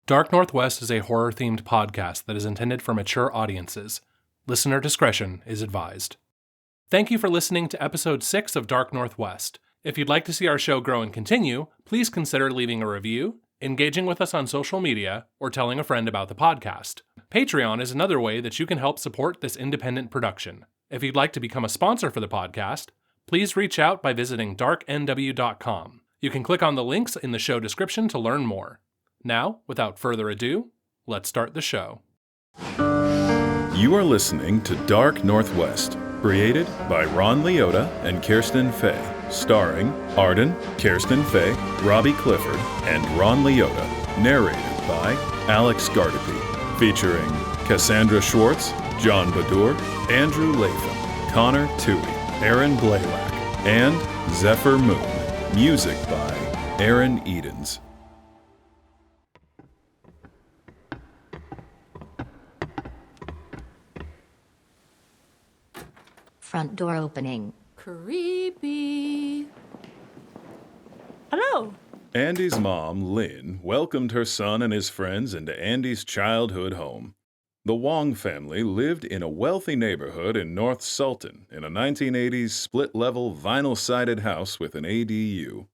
Dark Northwest is a horror-themed podcast that is intended for mature audiences. Listener discretion is advised. Thank you for listening to episode 6 of Dark Northwest. If you'd like to see our show grow and continue, please consider leaving a review, engaging with us on social media, or telling a friend about the podcast. Patreon is another way that you can help support this independent production. If you'd like to become a sponsor for the podcast, please reach out by visiting darknw.com. You can click on the links in the show description to learn more. Now, without further ado, let's start the show. You are listening to Dark Northwest, created by Ron Leota and Kirsten Fay, starring Arden, Kirsten Fay, Robbie Clifford, and Ron Leota, narrated by Alex Gardapi, featuring Cassandra Schwartz, John Badur, Andrew Latham, Connor Toohey, Aaron Blaylock, and Zephyr Moon. Music by Aaron Edens. Front door opening. Creepy. Hello. Andy's mom, Lynn, welcomed her son and his friends into Andy's childhood home. The Wong family lived in a wealthy neighborhood in North Sultan in a 1980s split-level vinyl-sided house with an ADU.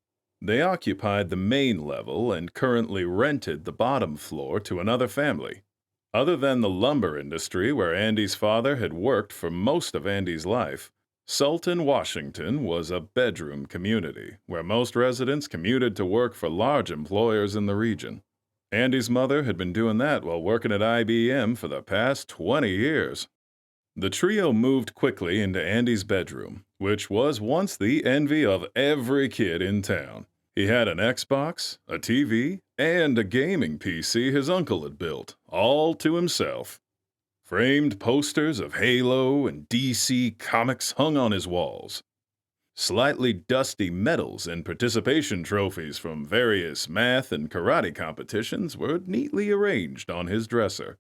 They occupied the main level and currently rented the bottom floor to another family. Other than the lumber industry where Andy's father had worked for most of Andy's life, Sultan, Washington was a bedroom community where most residents commuted to work for large employers in the region. Andy's mother had been doing that while working at IBM for the past 20 years. The trio moved quickly into Andy's bedroom, which was once the envy of every kid in town. He had an Xbox, a TV, and a gaming PC his uncle had built, all to himself. Framed posters of Halo and DC comics hung on his walls. Slightly dusty medals and participation trophies from various math and karate competitions were neatly arranged on his dresser.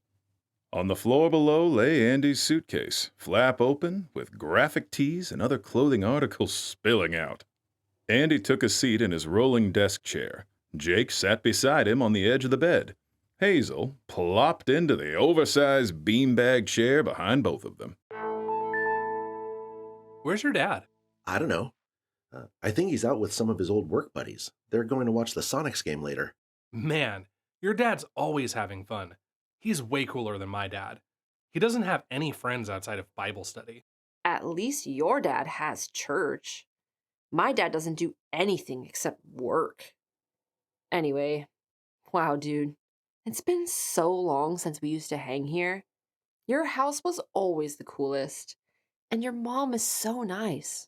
On the floor below lay Andy's suitcase, flap open, with graphic tees and other clothing articles spilling out. Andy took a seat in his rolling desk chair. Jake sat beside him on the edge of the bed. Hazel plopped into the oversized beanbag chair behind both of them. Where's your dad? I don't know. I think he's out with some of his old work buddies. They're going to watch the Sonics game later. Man, your dad's always having fun. He's way cooler than my dad. He doesn't have any friends outside of Bible study. At least your dad has church. My dad doesn't do anything except work. Anyway, wow, dude. It's been so long since we used to hang here. Your house was always the coolest. And your mom is so nice.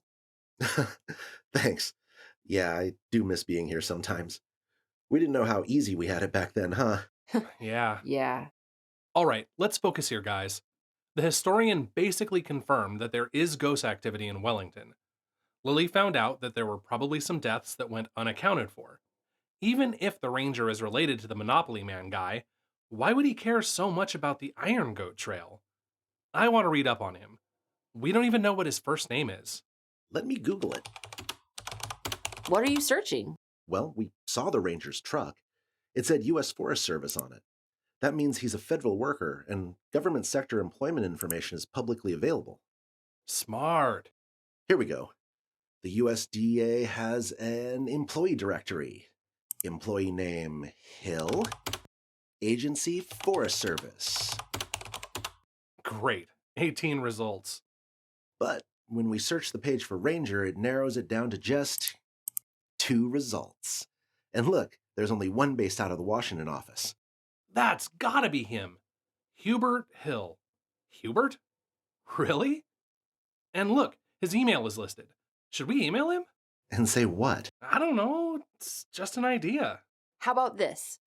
Thanks. Yeah, I do miss being here sometimes. We didn't know how easy we had it back then, huh? Yeah. Yeah. All right, let's focus here, guys. The historian basically confirmed that there is ghost activity in Wellington. Lily found out that there were probably some deaths that went unaccounted for. Even if the ranger is related to the Monopoly Man guy, why would he care so much about the Iron Goat Trail? I want to read up on him. We don't even know what his first name is. Let me Google it. What are you searching? Well, we saw the ranger's truck. It said U.S. Forest Service on it. That means he's a federal worker, and government sector employment information is publicly available. Smart. Here we go. The USDA has an employee directory. Employee name Hill. Agency Forest Service. Great. 18 results. But when we search the page for Ranger, it narrows it down to just 2 results. And look, there's only one based out of the Washington office. That's gotta be him. Hubert Hill. Hubert? Really? And look, his email is listed. Should we email him? And say what? I don't know. It's just an idea. How about this?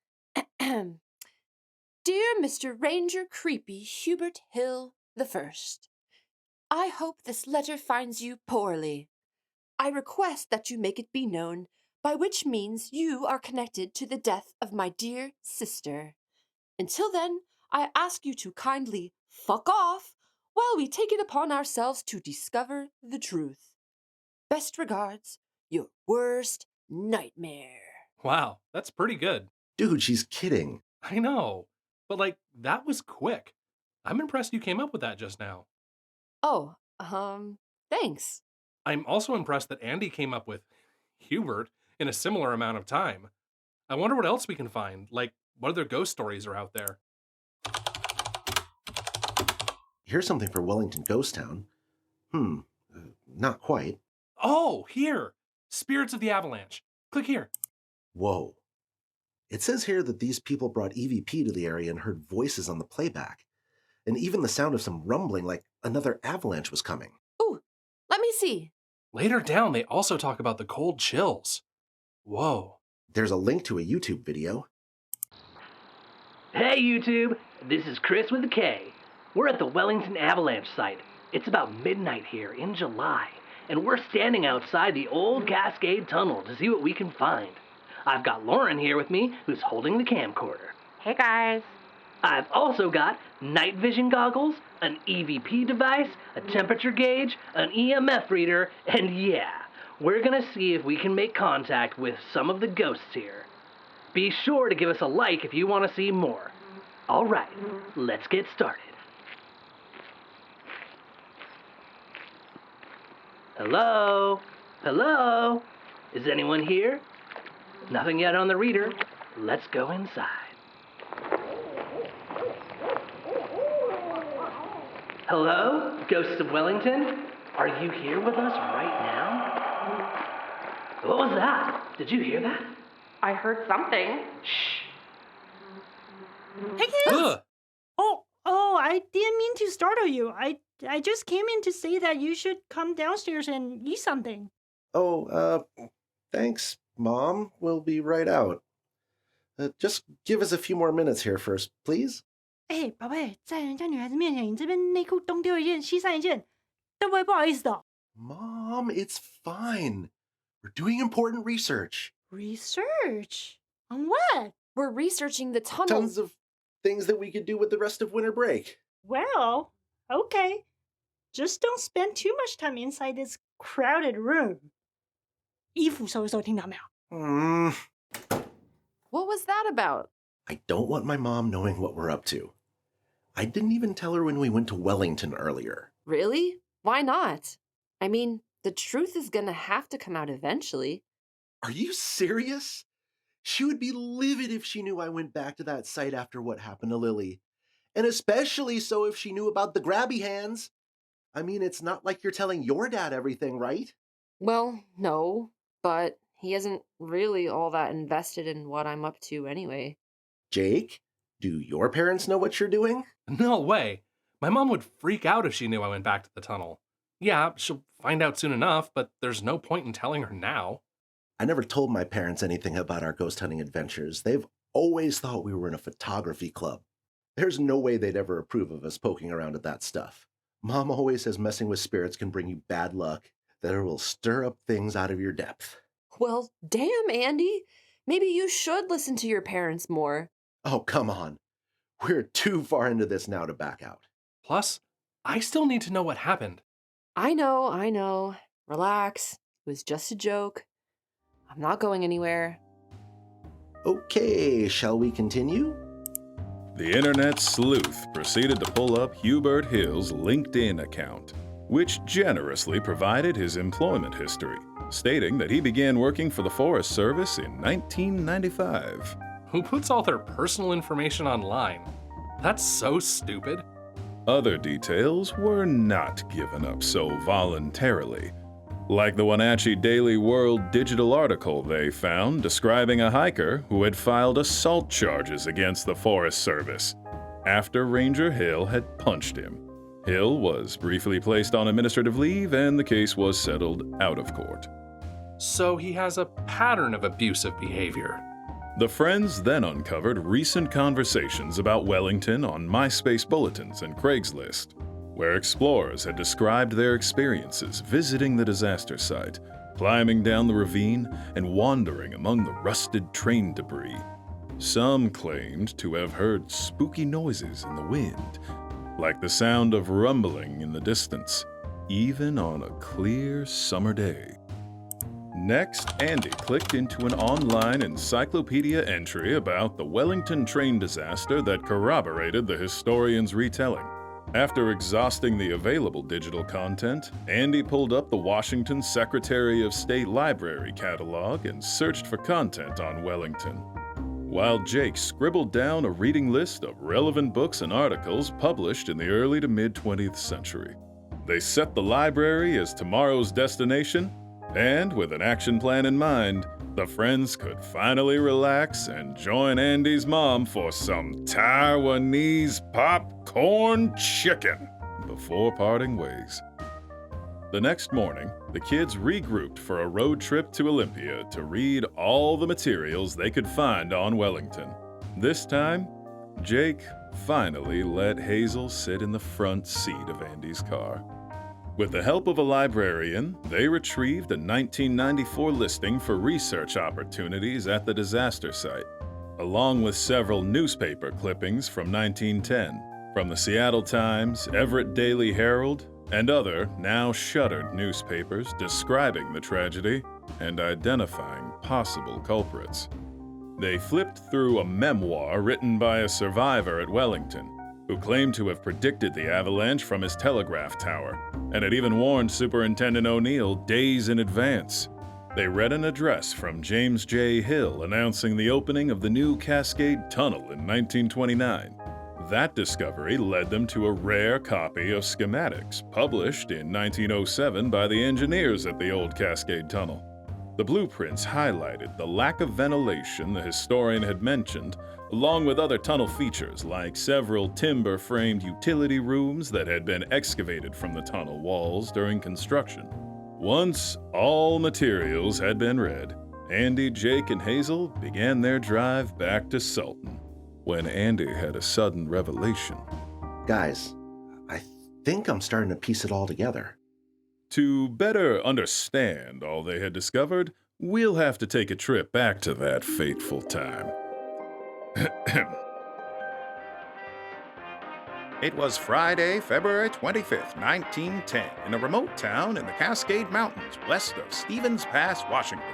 Dear Mr. Ranger Creepy Hubert Hill I, I hope this letter finds you poorly. I request that you make it be known by which means you are connected to the death of my dear sister. Until then, I ask you to kindly fuck off while we take it upon ourselves to discover the truth. Best regards, your worst nightmare. Wow, that's pretty good. Dude, she's kidding. I know, but that was quick. I'm impressed you came up with that just now. Oh, thanks. I'm also impressed that Andy came up with Hubert in a similar amount of time. I wonder what else we can find, what other ghost stories are out there. Here's something for Wellington Ghost Town. Not quite. Oh, here! Spirits of the Avalanche. Click here. Whoa. It says here that these people brought EVP to the area and heard voices on the playback, and even the sound of some rumbling like another avalanche was coming. Ooh, let me see. Later down, they also talk about the cold chills. Whoa. There's a link to a YouTube video. Hey YouTube, this is Chris with a K. We're at the Wellington Avalanche site. It's about midnight here in July, and we're standing outside the Old Cascade Tunnel to see what we can find. I've got Lauren here with me, who's holding the camcorder. Hey guys. I've also got night vision goggles, an EVP device, a temperature gauge, an EMF reader, and yeah, we're gonna see if we can make contact with some of the ghosts here. Be sure to give us a like if you want to see more. All right, let's get started. Hello? Hello? Is anyone here? Nothing yet on the reader. Let's go inside. Hello? Ghosts of Wellington? Are you here with us right now? What was that? Did you hear that? I heard something. Shh. Hey kids! Ugh. Oh, I didn't mean to startle you. I just came in to say that you should come downstairs and eat something. Oh, thanks, Mom. We'll be right out. Just give us a few more minutes here first, please. 哎，宝贝，在人家女孩子面前，你这边内裤东丢一件，西散一件，会不会不好意思的？ Mom, it's fine. We're doing important research. Research? On what? We're researching the tunnel. Tons of things that we could do with the rest of winter break. Well, okay. Just don't spend too much time inside this crowded room. 衣服收一收，听到没有？ What was that about? I don't want my mom knowing what we're up to. I didn't even tell her when we went to Wellington earlier. Really? Why not? I mean, the truth is gonna have to come out eventually. Are you serious? She would be livid if she knew I went back to that site after what happened to Lily. And especially so if she knew about the grabby hands. I mean, it's not like you're telling your dad everything, right? Well, no, but he isn't really all that invested in what I'm up to anyway. Jake, do your parents know what you're doing? No way. My mom would freak out if she knew I went back to the tunnel. Yeah, she'll find out soon enough, but there's no point in telling her now. I never told my parents anything about our ghost hunting adventures. They've always thought we were in a photography club. There's no way they'd ever approve of us poking around at that stuff. Mom always says messing with spirits can bring you bad luck, that it will stir up things out of your depth. Well, damn, Andy. Maybe you should listen to your parents more. Oh, come on. We're too far into this now to back out. Plus, I still need to know what happened. I know. Relax. It was just a joke. I'm not going anywhere. Okay, shall we continue? The internet sleuth proceeded to pull up Hubert Hill's LinkedIn account, which generously provided his employment history, stating that he began working for the Forest Service in 1995. Who puts all their personal information online? That's so stupid. Other details were not given up so voluntarily, like the Wenatchee Daily World digital article they found describing a hiker who had filed assault charges against the Forest Service after Ranger Hill had punched him. Hill was briefly placed on administrative leave and the case was settled out of court. So he has a pattern of abusive behavior. The friends then uncovered recent conversations about Wellington on MySpace bulletins and Craigslist, where explorers had described their experiences visiting the disaster site, climbing down the ravine, and wandering among the rusted train debris. Some claimed to have heard spooky noises in the wind, like the sound of rumbling in the distance, even on a clear summer day. Next, Andy clicked into an online encyclopedia entry about the Wellington train disaster that corroborated the historian's retelling. After exhausting the available digital content, Andy pulled up the Washington Secretary of State Library catalog and searched for content on Wellington, while Jake scribbled down a reading list of relevant books and articles published in the early to mid-20th century. They set the library as tomorrow's destination, and with an action plan in mind, the friends could finally relax and join Andy's mom for some Taiwanese popcorn chicken before parting ways. The next morning, the kids regrouped for a road trip to Olympia to read all the materials they could find on Wellington. This time, Jake finally let Hazel sit in the front seat of Andy's car. With the help of a librarian, they retrieved a 1994 listing for research opportunities at the disaster site, along with several newspaper clippings from 1910, from the Seattle Times, Everett Daily Herald, and other now shuttered newspapers describing the tragedy and identifying possible culprits. They flipped through a memoir written by a survivor at Wellington, who claimed to have predicted the avalanche from his telegraph tower, and had even warned Superintendent O'Neill days in advance. They read an address from James J. Hill announcing the opening of the new Cascade Tunnel in 1929. That discovery led them to a rare copy of schematics published in 1907 by the engineers at the Old Cascade Tunnel. The blueprints highlighted the lack of ventilation the historian had mentioned, along with other tunnel features like several timber-framed utility rooms that had been excavated from the tunnel walls during construction. Once all materials had been read, Andy, Jake, and Hazel began their drive back to Sultan, when Andy had a sudden revelation. Guys, I think I'm starting to piece it all together. To better understand all they had discovered, we'll have to take a trip back to that fateful time. It was Friday, February 25th, 1910, in a remote town in the Cascade Mountains west of Stevens Pass, Washington,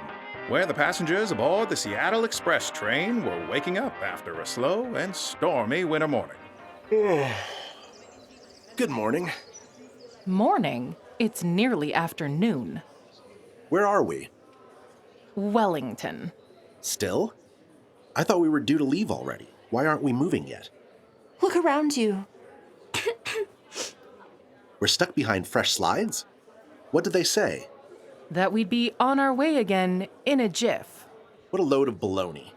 where the passengers aboard the Seattle Express train were waking up after a slow and stormy winter morning. Good morning. Morning? It's nearly afternoon. Where are we? Wellington. Still? I thought we were due to leave already. Why aren't we moving yet? Look around you. We're stuck behind fresh slides? What did they say? That we'd be on our way again in a jiff. What a load of baloney.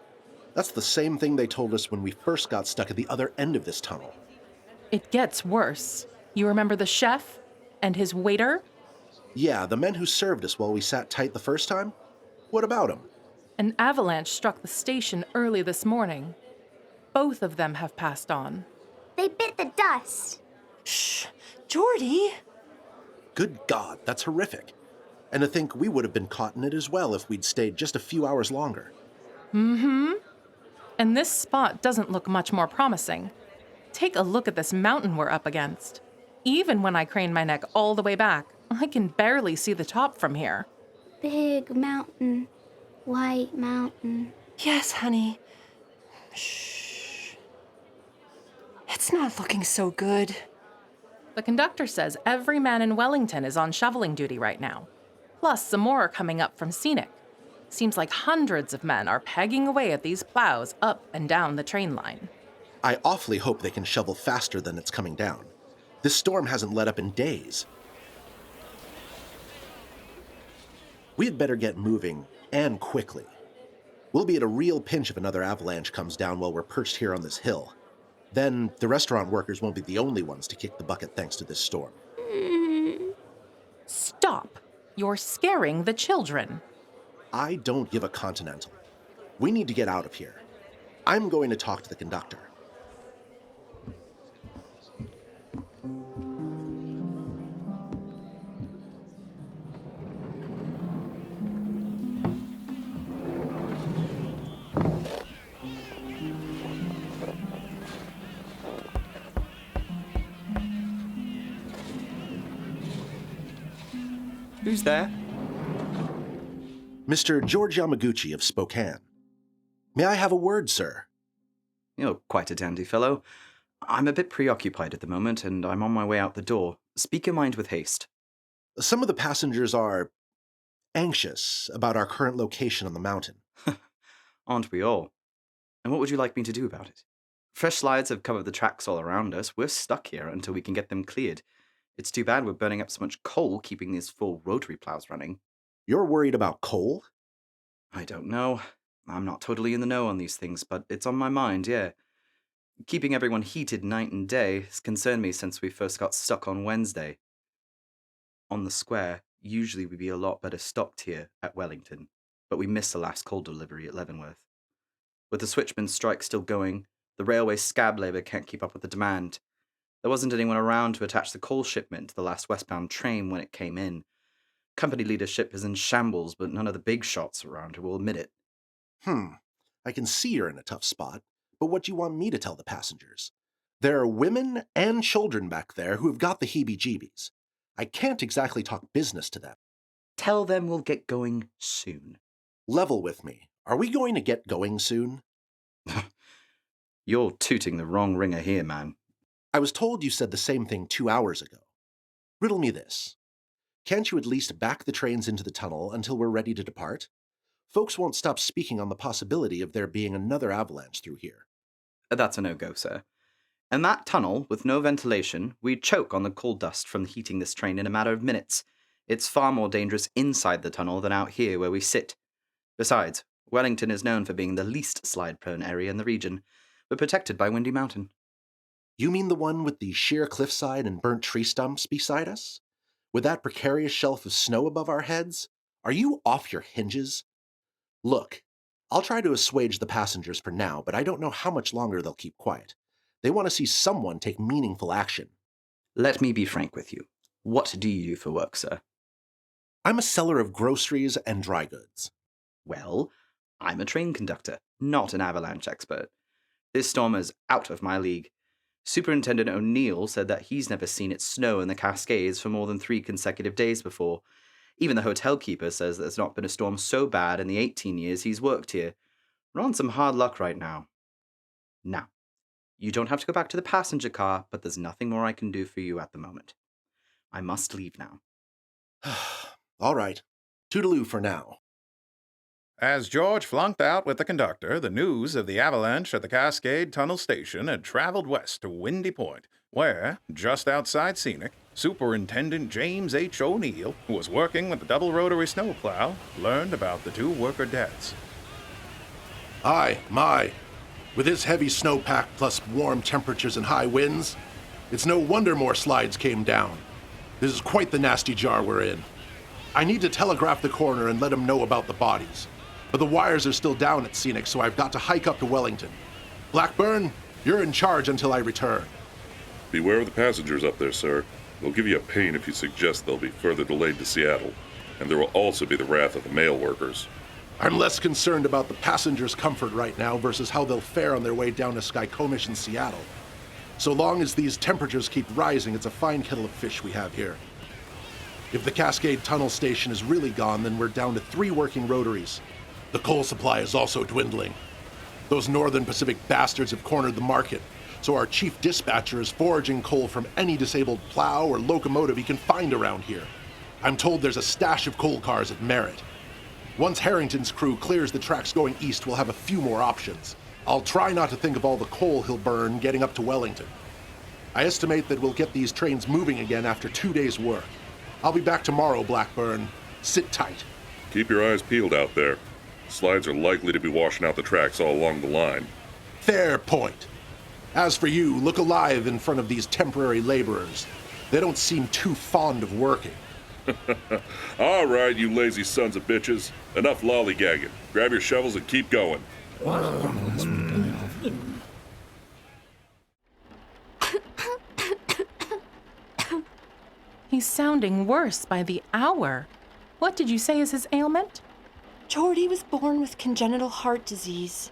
That's the same thing they told us when we first got stuck at the other end of this tunnel. It gets worse. You remember the chef and his waiter? Yeah, the men who served us while we sat tight the first time? What about them? An avalanche struck the station early this morning. Both of them have passed on. They bit the dust. Shh, Jordy. Good God, that's horrific. And to think we would have been caught in it as well if we'd stayed just a few hours longer. Mm-hmm. And this spot doesn't look much more promising. Take a look at this mountain we're up against. Even when I crane my neck all the way back, I can barely see the top from here. Big mountain. White mountain. Yes, honey. Shh. It's not looking so good. The conductor says every man in Wellington is on shoveling duty right now. Plus, some more are coming up from Scenic. Seems like hundreds of men are pegging away at these plows up and down the train line. I awfully hope they can shovel faster than it's coming down. This storm hasn't let up in days. We had better get moving, and quickly. We'll be at a real pinch if another avalanche comes down while we're perched here on this hill. Then the restaurant workers won't be the only ones to kick the bucket thanks to this storm. Stop! You're scaring the children. I don't give a continental. We need to get out of here. I'm going to talk to the conductor. Who's there? Mr. George Yamaguchi of Spokane. May I have a word, sir? You're quite a dandy fellow. I'm a bit preoccupied at the moment, and I'm on my way out the door. Speak your mind with haste. Some of the passengers are anxious about our current location on the mountain. Aren't we all? And what would you like me to do about it? Fresh slides have covered the tracks all around us. We're stuck here until we can get them cleared. It's too bad we're burning up so much coal keeping these full rotary plows running. You're worried about coal? I don't know. I'm not totally in the know on these things, but it's on my mind, yeah. Keeping everyone heated night and day has concerned me since we first got stuck on Wednesday. On the square, usually we'd be a lot better stocked here at Wellington, but we missed the last coal delivery at Leavenworth. With the switchman strike still going, the railway scab labour can't keep up with the demand. There wasn't anyone around to attach the coal shipment to the last westbound train when it came in. Company leadership is in shambles, but none of the big shots around here will admit it. I can see you're in a tough spot, but what do you want me to tell the passengers? There are women and children back there who have got the heebie-jeebies. I can't exactly talk business to them. Tell them we'll get going soon. Level with me. Are we going to get going soon? You're tooting the wrong ringer here, man. I was told you said the same thing 2 hours ago. Riddle me this. Can't you at least back the trains into the tunnel until we're ready to depart? Folks won't stop speaking on the possibility of there being another avalanche through here. That's a no-go, sir. In that tunnel, with no ventilation, we'd choke on the coal dust from heating this train in a matter of minutes. It's far more dangerous inside the tunnel than out here where we sit. Besides, Wellington is known for being the least slide-prone area in the region. We're protected by Windy Mountain. You mean the one with the sheer cliffside and burnt tree stumps beside us? With that precarious shelf of snow above our heads? Are you off your hinges? Look, I'll try to assuage the passengers for now, but I don't know how much longer they'll keep quiet. They want to see someone take meaningful action. Let me be frank with you. What do you do for work, sir? I'm a seller of groceries and dry goods. Well, I'm a train conductor, not an avalanche expert. This storm is out of my league. Superintendent O'Neill said that he's never seen it snow in the Cascades for more than 3 consecutive days before. Even the hotel keeper says there's not been a storm so bad in the 18 years he's worked here. We're on some hard luck right now. Now, you don't have to go back to the passenger car, but there's nothing more I can do for you at the moment. I must leave now. All right. Toodaloo for now. As George flunked out with the conductor, the news of the avalanche at the Cascade Tunnel station had traveled west to Windy Point, where, just outside Scenic, Superintendent James H. O'Neill, who was working with the double rotary snowplow, learned about the 2 worker deaths. Aye, my. With this heavy snowpack plus warm temperatures and high winds, it's no wonder more slides came down. This is quite the nasty jar we're in. I need to telegraph the coroner and let him know about the bodies. But the wires are still down at Scenic, so I've got to hike up to Wellington. Blackburn, you're in charge until I return. Beware of the passengers up there, sir. They'll give you a pain if you suggest they'll be further delayed to Seattle. And there will also be the wrath of the mail workers. I'm less concerned about the passengers' comfort right now versus how they'll fare on their way down to Skykomish in Seattle. So long as these temperatures keep rising, it's a fine kettle of fish we have here. If the Cascade Tunnel station is really gone, then we're down to 3 working rotaries. The coal supply is also dwindling. Those Northern Pacific bastards have cornered the market, so our chief dispatcher is foraging coal from any disabled plow or locomotive he can find around here. I'm told there's a stash of coal cars at Merritt. Once Harrington's crew clears the tracks going east, we'll have a few more options. I'll try not to think of all the coal he'll burn getting up to Wellington. I estimate that we'll get these trains moving again after 2 days' work. I'll be back tomorrow, Blackburn. Sit tight. Keep your eyes peeled out there. Slides are likely to be washing out the tracks all along the line. Fair point. As for you, look alive in front of these temporary laborers. They don't seem too fond of working. All right, you lazy sons of bitches. Enough lollygagging. Grab your shovels and keep going. He's sounding worse by the hour. What did you say is his ailment? Jordy was born with congenital heart disease.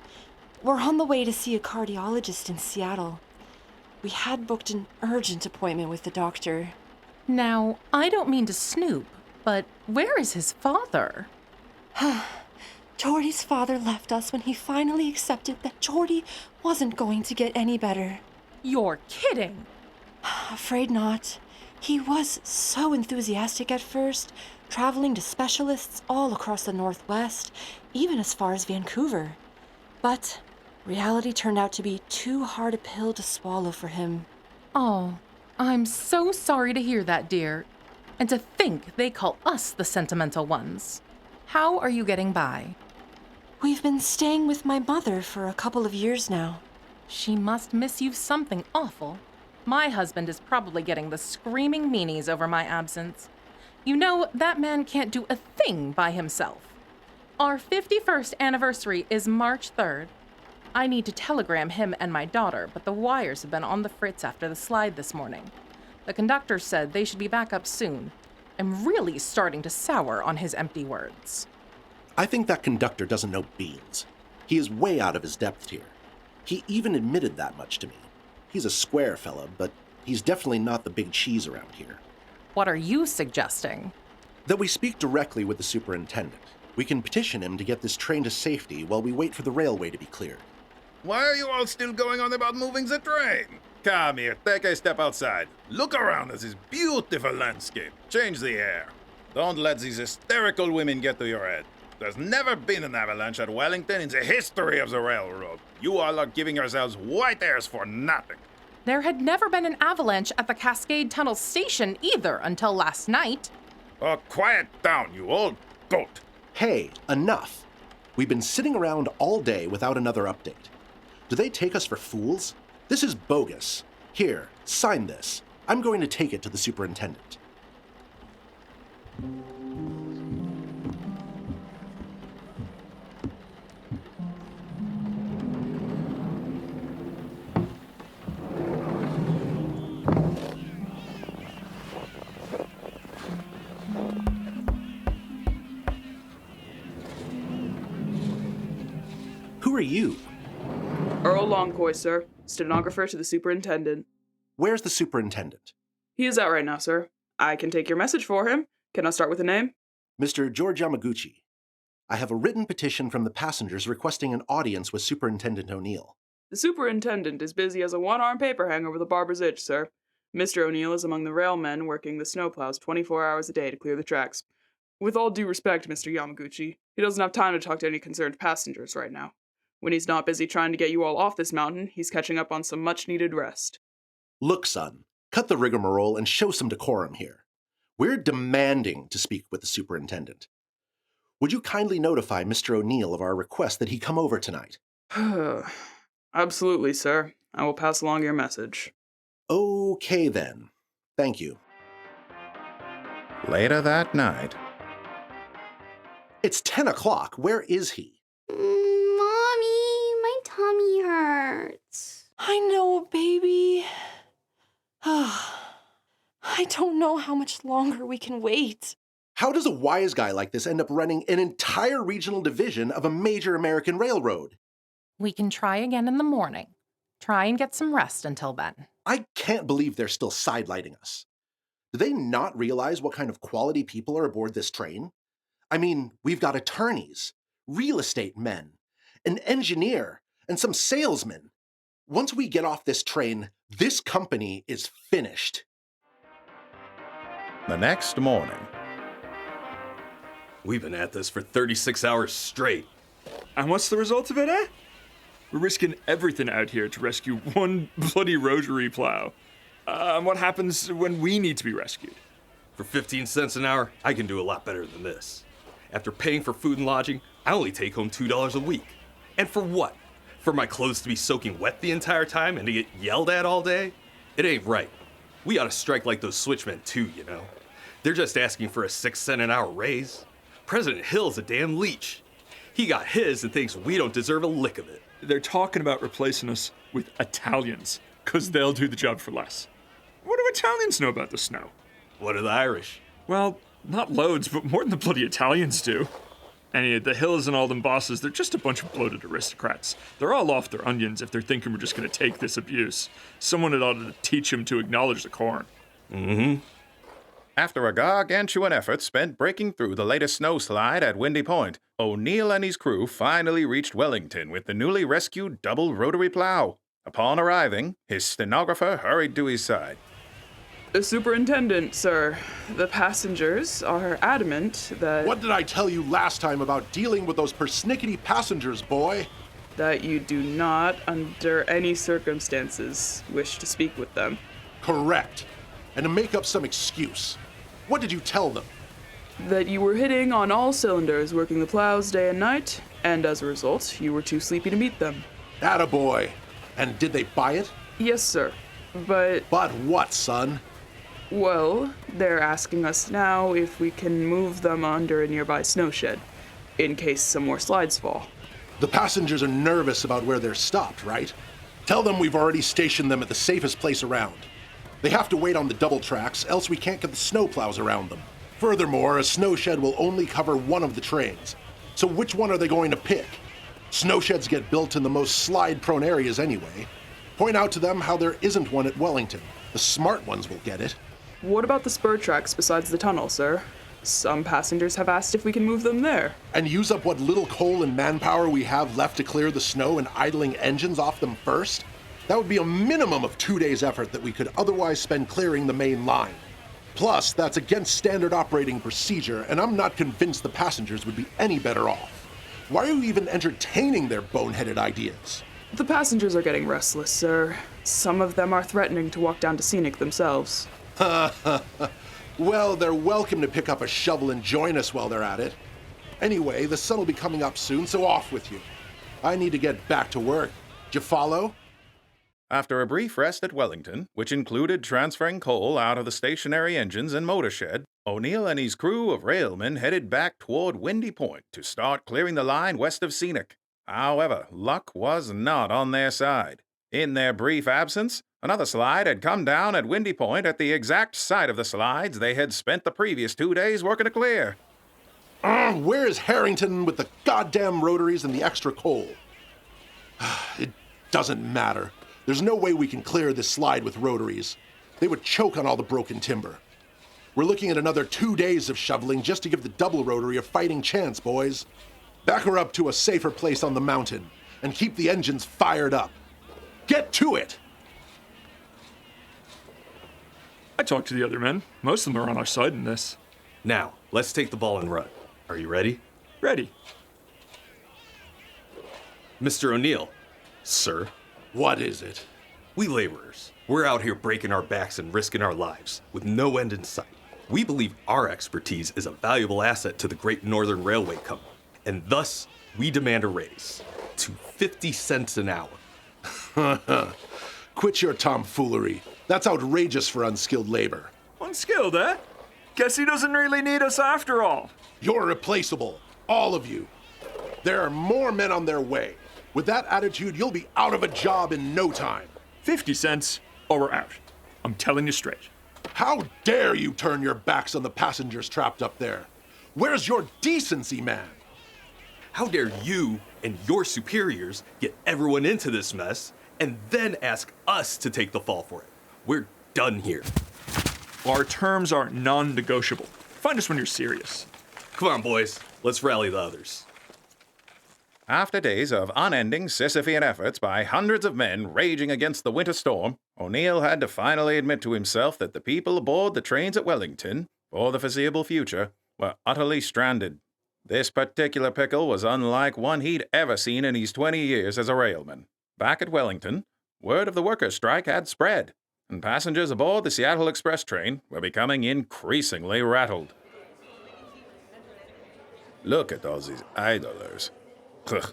We're on the way to see a cardiologist in Seattle. We had booked an urgent appointment with the doctor. Now, I don't mean to snoop, but where is his father? Jordy's father left us when he finally accepted that Jordy wasn't going to get any better. You're kidding. Afraid not. He was so enthusiastic at first, traveling to specialists all across the Northwest, even as far as Vancouver. But reality turned out to be too hard a pill to swallow for him. Oh, I'm so sorry to hear that, dear. And to think they call us the sentimental ones. How are you getting by? We've been staying with my mother for a couple of years now. She must miss you something awful. My husband is probably getting the screaming meanies over my absence. You know, that man can't do a thing by himself. Our 51st anniversary is March 3rd. I need to telegram him and my daughter, but the wires have been on the fritz after the slide this morning. The conductor said they should be back up soon. I'm really starting to sour on his empty words. I think that conductor doesn't know beans. He is way out of his depth here. He even admitted that much to me. He's a square fella, but he's definitely not the big cheese around here. What are you suggesting? That we speak directly with the superintendent. We can petition him to get this train to safety while we wait for the railway to be cleared. Why are you all still going on about moving the train? Come here, take a step outside. Look around at this beautiful landscape. Change the air. Don't let these hysterical women get to your head. There's never been an avalanche at Wellington in the history of the railroad. You all are giving yourselves white airs for nothing. There had never been an avalanche at the Cascade Tunnel station either until last night. Oh, quiet down, you old goat. Hey, enough. We've been sitting around all day without another update. Do they take us for fools? This is bogus. Here, sign this. I'm going to take it to the superintendent. Who are you? Earl Longcoy, sir. Stenographer to the superintendent. Where's the superintendent? He is out right now, sir. I can take your message for him. Can I start with a name? Mr. George Yamaguchi. I have a written petition from the passengers requesting an audience with Superintendent O'Neill. The superintendent is busy as a one-armed paper hanger with a barber's itch, sir. Mr. O'Neill is among the railmen working the snowplows 24 hours a day to clear the tracks. With all due respect, Mr. Yamaguchi, he doesn't have time to talk to any concerned passengers right now. When he's not busy trying to get you all off this mountain, he's catching up on some much-needed rest. Look, son, cut the rigmarole and show some decorum here. We're demanding to speak with the superintendent. Would you kindly notify Mr. O'Neill of our request that he come over tonight? Absolutely, sir. I will pass along your message. Okay, then. Thank you. Later that night. It's 10 o'clock. Where is he? Mommy, my tummy hurts. I know, baby. I don't know how much longer we can wait. How does a wise guy like this end up running an entire regional division of a major American railroad? We can try again in the morning. Try and get some rest until then. I can't believe they're still sidelighting us. Do they not realize what kind of quality people are aboard this train? I mean, we've got attorneys, real estate men, an engineer, and some salesmen. Once we get off this train, this company is finished. The next morning. We've been at this for 36 hours straight. And what's the result of it, eh? We're risking everything out here to rescue one bloody rotary plow. And what happens when we need to be rescued? For 15 cents an hour, I can do a lot better than this. After paying for food and lodging, I only take home $2 a week. And for what? For my clothes to be soaking wet the entire time and to get yelled at all day? It ain't right. We ought to strike like those switchmen too, you know. They're just asking for a 6-cent an hour raise. President Hill's a damn leech. He got his and thinks we don't deserve a lick of it. They're talking about replacing us with Italians, because they'll do the job for less. What do Italians know about the snow? What are the Irish? Well, not loads, but more than the bloody Italians do. And the Hills and all them bosses, they're just a bunch of bloated aristocrats. They're all off their onions if they're thinking we're just going to take this abuse. Someone had ought to teach them to acknowledge the corn. After a gargantuan effort spent breaking through the latest snowslide at Windy Point, O'Neill and his crew finally reached Wellington with the newly rescued double rotary plow. Upon arriving, his stenographer hurried to his side. The superintendent, sir. The passengers are adamant that... What did I tell you last time about dealing with those persnickety passengers, boy? That you do not, under any circumstances, wish to speak with them. Correct. And to make up some excuse. What did you tell them? That you were hitting on all cylinders, working the plows day and night, and as a result, you were too sleepy to meet them. Attaboy. And did they buy it? Yes, sir. But... But what, son? Well, they're asking us now if we can move them under a nearby snow shed, in case some more slides fall. The passengers are nervous about where they're stopped, right? Tell them we've already stationed them at the safest place around. They have to wait on the double tracks, else we can't get the snowplows around them. Furthermore, a snow shed will only cover one of the trains. So which one are they going to pick? Snow sheds get built in the most slide-prone areas anyway. Point out to them how there isn't one at Wellington. The smart ones will get it. What about the spur tracks besides the tunnel, sir? Some passengers have asked if we can move them there. And use up what little coal and manpower we have left to clear the snow and idling engines off them first? That would be a minimum of 2 days' effort that we could otherwise spend clearing the main line. Plus, that's against standard operating procedure, and I'm not convinced the passengers would be any better off. Why are you even entertaining their boneheaded ideas? The passengers are getting restless, sir. Some of them are threatening to walk down to Scenic themselves. Well, they're welcome to pick up a shovel and join us while they're at it. Anyway, the sun will be coming up soon, so off with you. I need to get back to work. Do you follow? After a brief rest at Wellington, which included transferring coal out of the stationary engines and motor shed, O'Neill and his crew of railmen headed back toward Windy Point to start clearing the line west of Scenic. However, luck was not on their side. In their brief absence, another slide had come down at Windy Point at the exact site of the slides they had spent the previous 2 days working to clear. Where's Harrington with the goddamn rotaries and the extra coal? It doesn't matter. There's no way we can clear this slide with rotaries. They would choke on all the broken timber. We're looking at another 2 days of shoveling just to give the double rotary a fighting chance, boys. Back her up to a safer place on the mountain and keep the engines fired up. Get to it! I talked to the other men. Most of them are on our side in this. Now, let's take the ball and run. Are you ready? Ready. Mr. O'Neill. Sir. What is it? We laborers. We're out here breaking our backs and risking our lives, with no end in sight. We believe our expertise is a valuable asset to the Great Northern Railway Company, and thus, we demand a raise to 50 cents an hour. Quit your tomfoolery. That's outrageous for unskilled labor. Unskilled, eh? Guess he doesn't really need us after all. You're replaceable, all of you. There are more men on their way. With that attitude, you'll be out of a job in no time. 50 cents, or we're out. I'm telling you straight. How dare you turn your backs on the passengers trapped up there? Where's your decency, man? How dare you and your superiors get everyone into this mess and then ask us to take the fall for it? We're done here. Our terms are non-negotiable. Find us when you're serious. Come on, boys. Let's rally the others. After days of unending Sisyphean efforts by hundreds of men raging against the winter storm, O'Neill had to finally admit to himself that the people aboard the trains at Wellington, for the foreseeable future, were utterly stranded. This particular pickle was unlike one he'd ever seen in his 20 years as a railman. Back at Wellington, word of the workers' strike had spread, and passengers aboard the Seattle Express train were becoming increasingly rattled. Look at all these idlers. Ugh.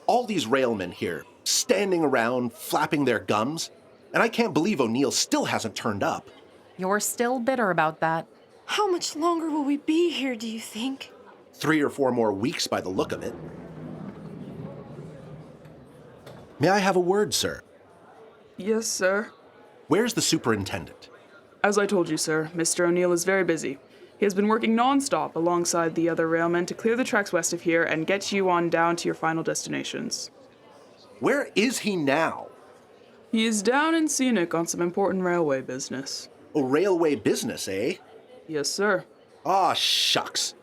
All these railmen here, standing around, flapping their gums, and I can't believe O'Neill still hasn't turned up. You're still bitter about that. How much longer will we be here, do you think? 3 or 4 more weeks by the look of it. May I have a word, sir? Yes, sir. Where's the superintendent? As I told you, sir, Mr. O'Neill is very busy. He has been working non-stop alongside the other railmen to clear the tracks west of here and get you on down to your final destinations. Where is he now? He is down in Scenic on some important railway business. Oh, railway business, eh? Yes, sir. Aw, shucks.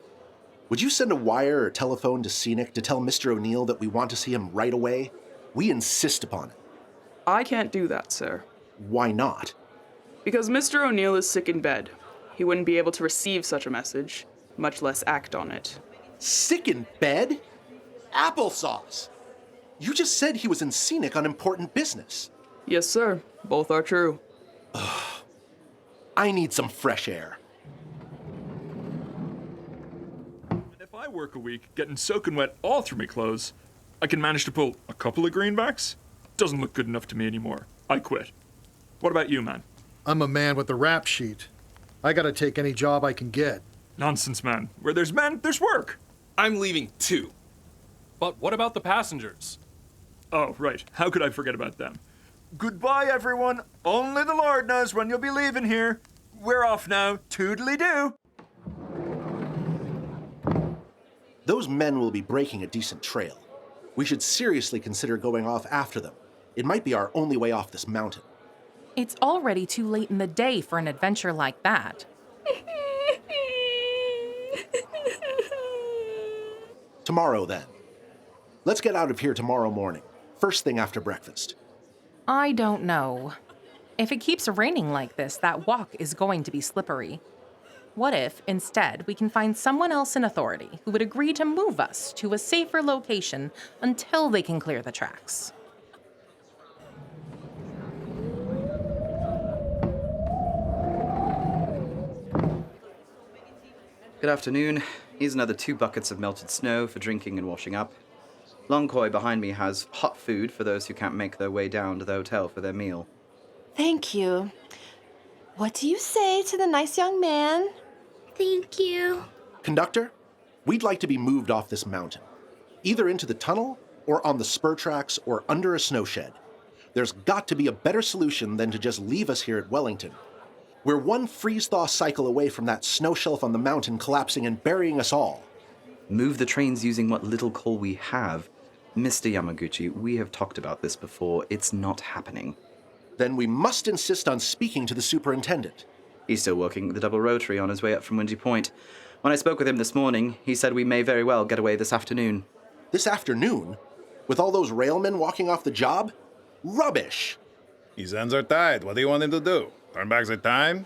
Would you send a wire or telephone to Scenic to tell Mr. O'Neill that we want to see him right away? We insist upon it. I can't do that, sir. Why not? Because Mr. O'Neill is sick in bed. He wouldn't be able to receive such a message, much less act on it. Sick in bed? Applesauce! You just said he was in Scenic on important business. Yes, sir. Both are true. I need some fresh air. If I work a week, getting soaking wet all through my clothes, I can manage to pull a couple of greenbacks. Doesn't look good enough to me anymore. I quit. What about you, man? I'm a man with a rap sheet. I gotta take any job I can get. Nonsense, man. Where there's men, there's work. I'm leaving too. But what about the passengers? Oh, right. How could I forget about them? Goodbye, everyone. Only the Lord knows when you'll be leaving here. We're off now. Toodly-doo. Those men will be breaking a decent trail. We should seriously consider going off after them. It might be our only way off this mountain. It's already too late in the day for an adventure like that. Tomorrow, then. Let's get out of here tomorrow morning, first thing after breakfast. I don't know. If it keeps raining like this, that walk is going to be slippery. What if, instead, we can find someone else in authority who would agree to move us to a safer location until they can clear the tracks? Good afternoon. Here's another 2 buckets of melted snow for drinking and washing up. Longcoy behind me has hot food for those who can't make their way down to the hotel for their meal. Thank you. What do you say to the nice young man? Thank you. Conductor, we'd like to be moved off this mountain, either into the tunnel or on the spur tracks or under a snow shed. There's got to be a better solution than to just leave us here at Wellington. We're one freeze-thaw cycle away from that snow shelf on the mountain collapsing and burying us all. Move the trains using what little coal we have. Mr. Yamaguchi, we have talked about this before. It's not happening. Then we must insist on speaking to the superintendent. He's still working the double rotary on his way up from Windy Point. When I spoke with him this morning, he said we may very well get away this afternoon. This afternoon? With all those railmen walking off the job? Rubbish! His hands are tied. What do you want him to do? Turn back the time?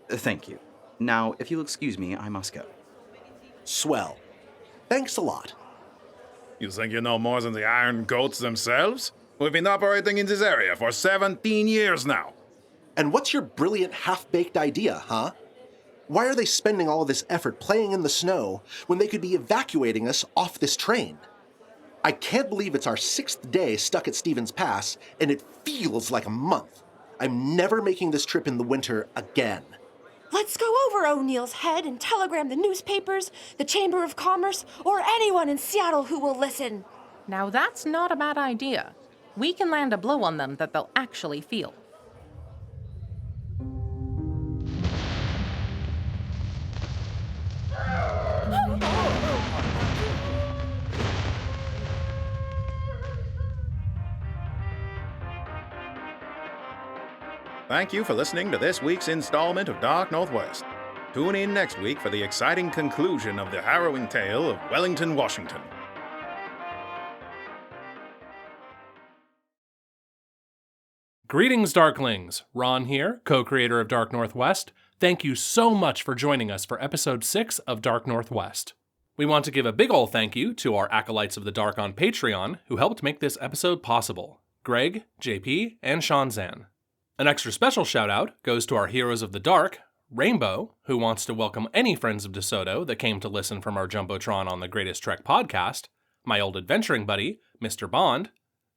Thank you. Now, if you'll excuse me, I must go. Swell. Thanks a lot. You think you know more than the Iron Goats themselves? We've been operating in this area for 17 years now. And what's your brilliant half-baked idea, huh? Why are they spending all of this effort playing in the snow when they could be evacuating us off this train? I can't believe it's our 6th day stuck at Stevens Pass, and it feels like a month. I'm never making this trip in the winter again. Let's go over O'Neill's head and telegram the newspapers, the Chamber of Commerce, or anyone in Seattle who will listen. Now that's not a bad idea. We can land a blow on them that they'll actually feel. Thank you for listening to this week's installment of Dark Northwest. Tune in next week for the exciting conclusion of the harrowing tale of Wellington, Washington. Greetings, Darklings! Ron here, co-creator of Dark Northwest. Thank you so much for joining us for episode 6 of Dark Northwest. We want to give a big ol' thank you to our Acolytes of the Dark on Patreon who helped make this episode possible. Greg, JP, and Sean Zan. An extra special shout out goes to our Heroes of the Dark, Rainbow, who wants to welcome any friends of DeSoto that came to listen from our Jumbotron on the Greatest Trek podcast, my old adventuring buddy, Mr. Bond,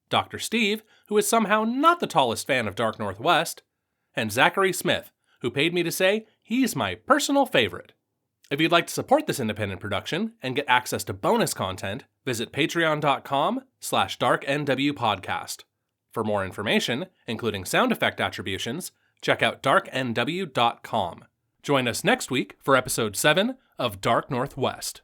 Dr. Steve, who is somehow not the tallest fan of Dark Northwest, and Zachary Smith, who paid me to say he's my personal favorite. If you'd like to support this independent production and get access to bonus content, visit patreon.com/darknwpodcast. For more information, including sound effect attributions, check out darknw.com. Join us next week for episode 7 of Dark Northwest.